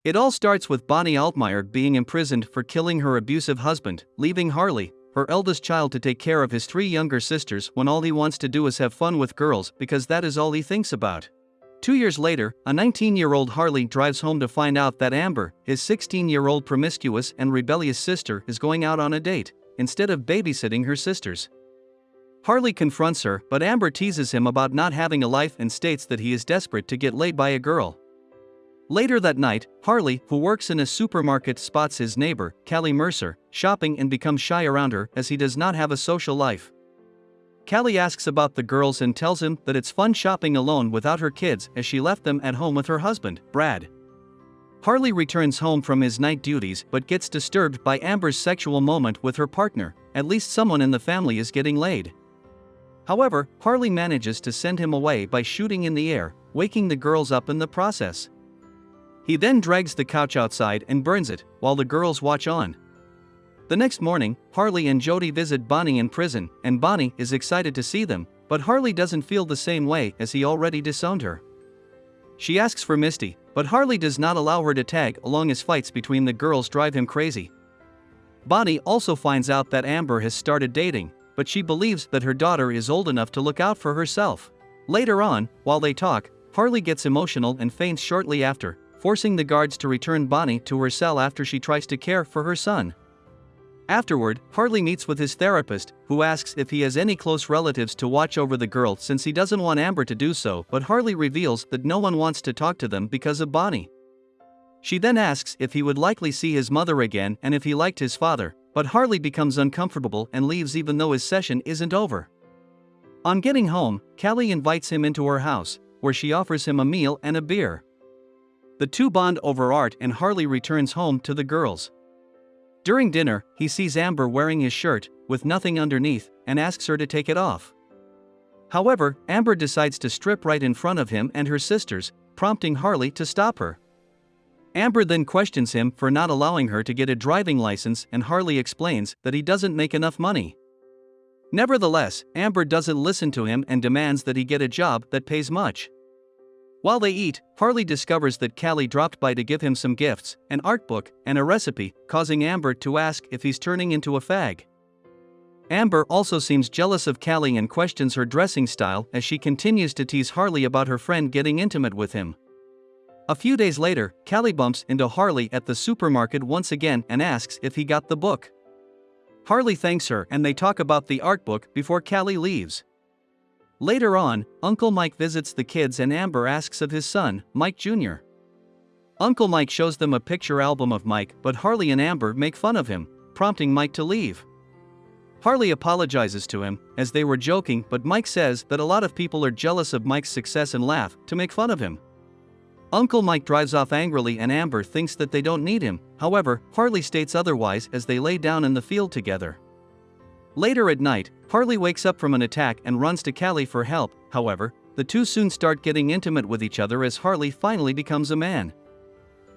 It all starts with Bonnie Altmaier being imprisoned for killing her abusive husband, leaving Harley, her eldest child, to take care of his 3 younger sisters when all he wants to do is have fun with girls because that is all he thinks about. 2 years later, a 19-year-old Harley drives home to find out that Amber, his 16-year-old promiscuous and rebellious sister, is going out on a date, instead of babysitting her sisters. Harley confronts her, but Amber teases him about not having a life and states that he is desperate to get laid by a girl. Later that night, Harley, who works in a supermarket, spots his neighbor, Callie Mercer, shopping and becomes shy around her as he does not have a social life. Callie asks about the girls and tells him that it's fun shopping alone without her kids as she left them at home with her husband, Brad. Harley returns home from his night duties but gets disturbed by Amber's sexual moment with her partner. At least someone in the family is getting laid. However, Harley manages to send him away by shooting in the air, waking the girls up in the process. He then drags the couch outside and burns it, while the girls watch on. The next morning, Harley and Jody visit Bonnie in prison, and Bonnie is excited to see them, but Harley doesn't feel the same way as he already disowned her. She asks for Misty, but Harley does not allow her to tag along as fights between the girls drive him crazy. Bonnie also finds out that Amber has started dating, but she believes that her daughter is old enough to look out for herself. Later on, while they talk, Harley gets emotional and faints shortly after, forcing the guards to return Bonnie to her cell after she tries to care for her son. Afterward, Harley meets with his therapist, who asks if he has any close relatives to watch over the girl since he doesn't want Amber to do so, but Harley reveals that no one wants to talk to them because of Bonnie. She then asks if he would likely see his mother again and if he liked his father, but Harley becomes uncomfortable and leaves even though his session isn't over. On getting home, Callie invites him into her house, where she offers him a meal and a beer. The two bond over art and Harley returns home to the girls. During dinner, he sees Amber wearing his shirt, with nothing underneath, and asks her to take it off. However, Amber decides to strip right in front of him and her sisters, prompting Harley to stop her. Amber then questions him for not allowing her to get a driving license, and Harley explains that he doesn't make enough money. Nevertheless, Amber doesn't listen to him and demands that he get a job that pays much. While they eat, Harley discovers that Callie dropped by to give him some gifts, an art book, and a recipe, causing Amber to ask if he's turning into a fag. Amber also seems jealous of Callie and questions her dressing style as she continues to tease Harley about her friend getting intimate with him. A few days later, Callie bumps into Harley at the supermarket once again and asks if he got the book. Harley thanks her and they talk about the art book before Callie leaves. Later on, Uncle Mike visits the kids and Amber asks of his son, Mike Jr. Uncle Mike shows them a picture album of Mike, but Harley and Amber make fun of him, prompting Mike to leave. Harley apologizes to him, as they were joking, but Mike says that a lot of people are jealous of Mike's success and laugh to make fun of him. Uncle Mike drives off angrily and Amber thinks that they don't need him. However, Harley states otherwise as they lay down in the field together. Later at night, Harley wakes up from an attack and runs to Callie for help. However, the two soon start getting intimate with each other as Harley finally becomes a man.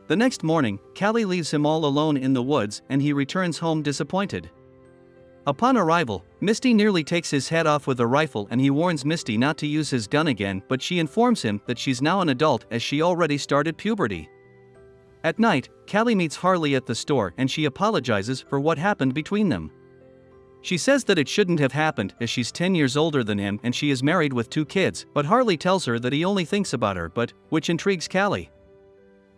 The next morning, Callie leaves him all alone in the woods and he returns home disappointed. Upon arrival, Misty nearly takes his head off with a rifle and he warns Misty not to use his gun again, but she informs him that she's now an adult as she already started puberty. At night, Callie meets Harley at the store and she apologizes for what happened between them. She says that it shouldn't have happened as she's 10 years older than him and she is married with 2 kids, but Harley tells her that he only thinks about her, which intrigues Callie.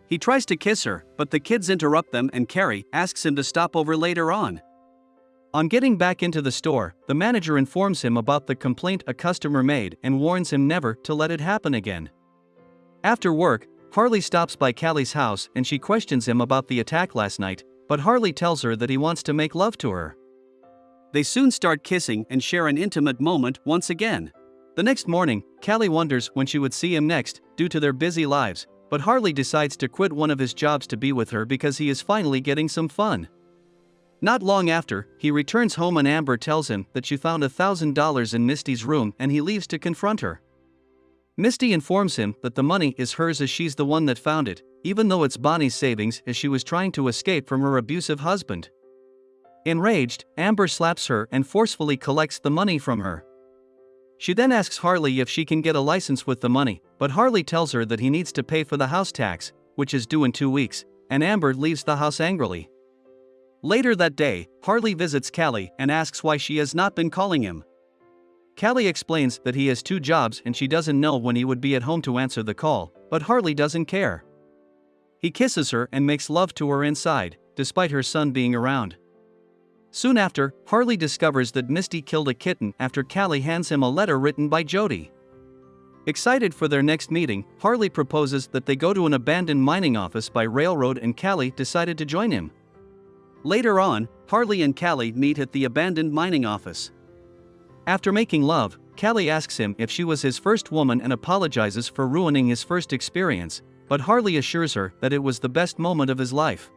He tries to kiss her, but the kids interrupt them and Carrie asks him to stop over later on. On getting back into the store, the manager informs him about the complaint a customer made and warns him never to let it happen again. After work, Harley stops by Callie's house and she questions him about the attack last night, but Harley tells her that he wants to make love to her. They soon start kissing and share an intimate moment once again. The next morning, Callie wonders when she would see him next, due to their busy lives, but Harley decides to quit one of his jobs to be with her because he is finally getting some fun. Not long after, he returns home and Amber tells him that she found $1,000 in Misty's room and he leaves to confront her. Misty informs him that the money is hers as she's the one that found it, even though it's Bonnie's savings as she was trying to escape from her abusive husband. Enraged, Amber slaps her and forcefully collects the money from her. She then asks Harley if she can get a license with the money, but Harley tells her that he needs to pay for the house tax, which is due in 2 weeks, and Amber leaves the house angrily. Later that day, Harley visits Callie and asks why she has not been calling him. Callie explains that he has 2 jobs and she doesn't know when he would be at home to answer the call, but Harley doesn't care. He kisses her and makes love to her inside, despite her son being around. Soon after, Harley discovers that Misty killed a kitten after Callie hands him a letter written by Jody. Excited for their next meeting, Harley proposes that they go to an abandoned mining office by railroad and Callie decided to join him. Later on, Harley and Callie meet at the abandoned mining office. After making love, Callie asks him if she was his first woman and apologizes for ruining his first experience, but Harley assures her that it was the best moment of his life.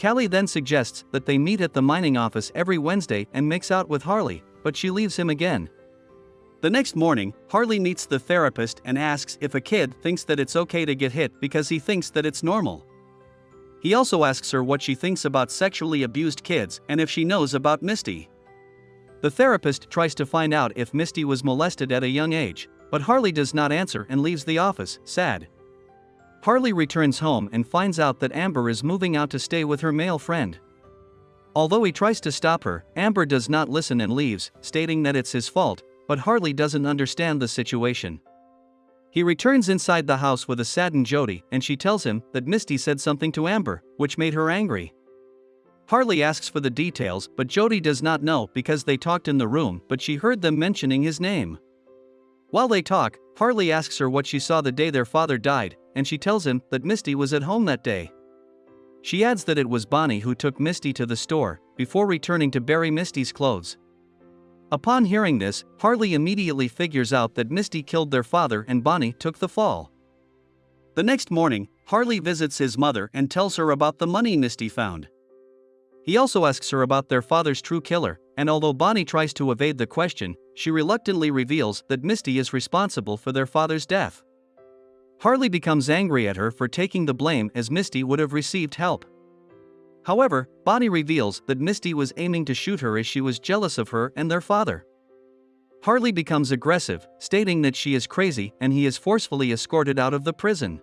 Callie then suggests that they meet at the mining office every Wednesday and makes out with Harley, but she leaves him again. The next morning, Harley meets the therapist and asks if a kid thinks that it's okay to get hit because he thinks that it's normal. He also asks her what she thinks about sexually abused kids and if she knows about Misty. The therapist tries to find out if Misty was molested at a young age, but Harley does not answer and leaves the office, sad. Harley returns home and finds out that Amber is moving out to stay with her male friend. Although he tries to stop her, Amber does not listen and leaves, stating that it's his fault, but Harley doesn't understand the situation. He returns inside the house with a saddened Jody and she tells him that Misty said something to Amber, which made her angry. Harley asks for the details, but Jody does not know because they talked in the room, but she heard them mentioning his name. While they talk, Harley asks her what she saw the day their father died, and she tells him that Misty was at home that day. She adds that it was Bonnie who took Misty to the store, before returning to bury Misty's clothes. Upon hearing this, Harley immediately figures out that Misty killed their father and Bonnie took the fall. The next morning, Harley visits his mother and tells her about the money Misty found. He also asks her about their father's true killer, and although Bonnie tries to evade the question, she reluctantly reveals that Misty is responsible for their father's death. Harley becomes angry at her for taking the blame as Misty would have received help. However, Bonnie reveals that Misty was aiming to shoot her as she was jealous of her and their father. Harley becomes aggressive, stating that she is crazy and he is forcefully escorted out of the prison.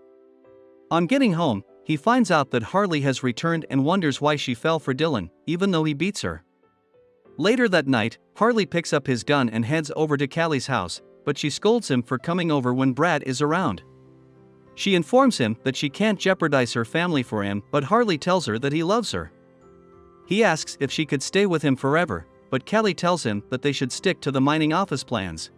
On getting home, he finds out that Harley has returned and wonders why she fell for Dylan, even though he beats her. Later that night, Harley picks up his gun and heads over to Callie's house, but she scolds him for coming over when Brad is around. She informs him that she can't jeopardize her family for him, but Harley tells her that he loves her. He asks if she could stay with him forever, but Callie tells him that they should stick to the mining office plans.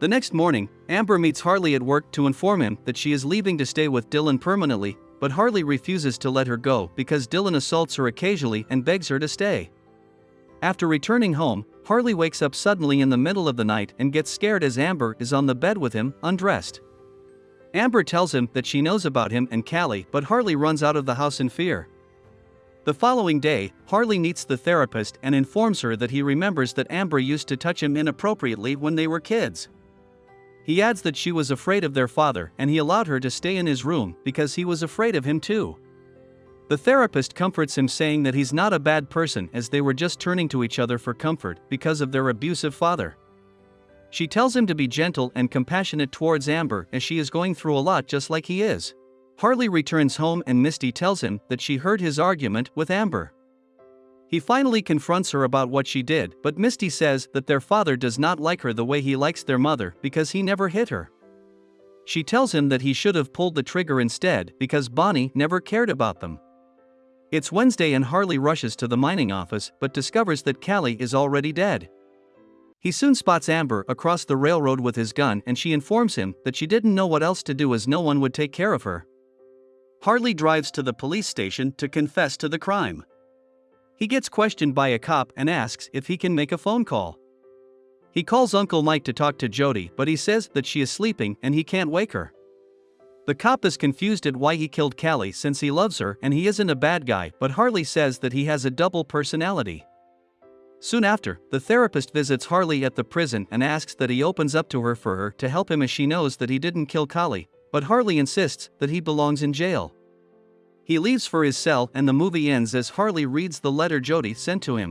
The next morning, Amber meets Harley at work to inform him that she is leaving to stay with Dylan permanently, but Harley refuses to let her go because Dylan assaults her occasionally and begs her to stay. After returning home, Harley wakes up suddenly in the middle of the night and gets scared as Amber is on the bed with him, undressed. Amber tells him that she knows about him and Callie, but Harley runs out of the house in fear. The following day, Harley meets the therapist and informs her that he remembers that Amber used to touch him inappropriately when they were kids. He adds that she was afraid of their father and he allowed her to stay in his room because he was afraid of him too. The therapist comforts him, saying that he's not a bad person as they were just turning to each other for comfort because of their abusive father. She tells him to be gentle and compassionate towards Amber as she is going through a lot just like he is. Harley returns home and Misty tells him that she heard his argument with Amber. He finally confronts her about what she did, but Misty says that their father does not like her the way he likes their mother because he never hit her. She tells him that he should have pulled the trigger instead because Bonnie never cared about them. It's Wednesday and Harley rushes to the mining office but discovers that Callie is already dead. He soon spots Amber across the railroad with his gun and she informs him that she didn't know what else to do as no one would take care of her. Harley drives to the police station to confess to the crime. He gets questioned by a cop and asks if he can make a phone call. He calls Uncle Mike to talk to Jody, but he says that she is sleeping and he can't wake her. The cop is confused at why he killed Callie since he loves her and he isn't a bad guy, but Harley says that he has a double personality. Soon after, the therapist visits Harley at the prison and asks that he opens up to her for her to help him as she knows that he didn't kill Callie, but Harley insists that he belongs in jail. He leaves for his cell and the movie ends as Harley reads the letter Jody sent to him.